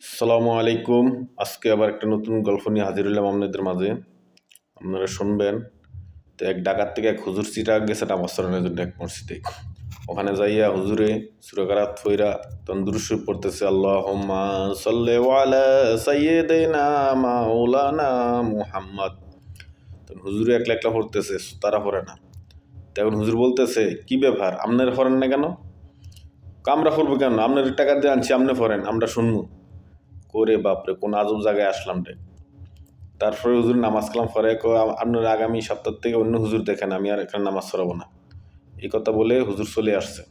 আসসালামু আলাইকুম। আজকে আবার একটা নতুন গল্প নিয়ে হাজির হইলাম আপনাদের মাঝে। আপনারা শুনবেন। তো এক ডাকাত থেকে এক হুজুর চিটাগাং গেছে নামাজ পড়ানোর জন্য এক মসজিদে। ওখানে যাইয়া হুজুরে সূরা কারাত পইরা তখন দুরূদ শরীফ পড়তেছে, আল্লাহুম্মা সাল্লি আলা সাইয়্যিদিনা মাওলানা মুহাম্মদ। তখন হুজুরে একলা একলা পড়তেছে, তারা পড়ে না। তখন হুজুর বলতেছে, কি ব্যাপার আপনারা পড়েন না কেন? আমরা পড়বো কেন? আপনার টাকা দিয়ে আনছি, আপনি পড়েন, আমরা শুনবো। করে বাপরে, কোন আজব জায়গায় আসলাম রে। তারপরে হুজুর নামাজ কালাম পরে আপনার আগামী সপ্তাহ থেকে অন্য হুজুর দেখেন, আমি আর এখানে নামাজ পড়াবো না। এই কথা বলে হুজুর চলে আসছে।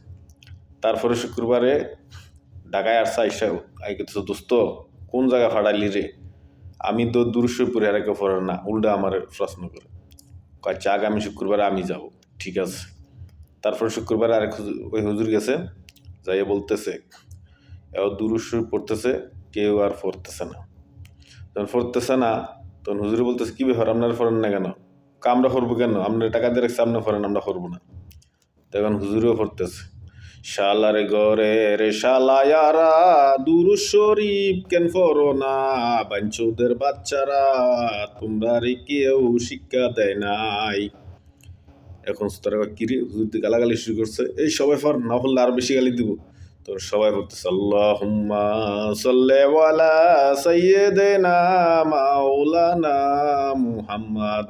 তারপরে শুক্রবারে ঢাকায় আসছে, আইসা আইতেছে, দোস্ত কোন জায়গা ফাড়াইলি রে? আমি তো দুরুশ্বরপুরে আর কেউ পড়ে না, উল্টা আমার প্রশ্ন করে। আচ্ছা, আগামী শুক্রবারে আমি যাব, ঠিক আছে। তারপরে শুক্রবারে আরেক ওই হুজুর গেছে, যাইয়া বলতেছে এও দুরুশ্বর পড়তেছে, কেউ আর পড়তেছে না। যখন পড়তেছে না তখন হুজুরে বলতেছে, কি ব্যাপার আপনারা পড়েন না কেন? আমরা পড়বো কেন? আপনার টাকা দিয়ে রাখছে, আপনি পড়েন, আমরা পড়বো না। তখন হুজুরেও পড়তেছে, শালার ঘরে রে শালায়ারা দুরূদ শরীফ কেন পড়ো না? বাঞ্চোদের বাচ্চারা তোমরা রে কেউ শিক্ষা দেয় নাই। এখন তারা কিরে হুজুর দিয়ে গালাগালি শুরু করছে, এই সবাই পড়, না পড়লে আরো বেশি গালি দিব। তো সবাই পড়তেছে, আল্লাহুম্মা সাল্লি আলা সাইয়্যিদিনা মাওলানা মুহাম্মদ।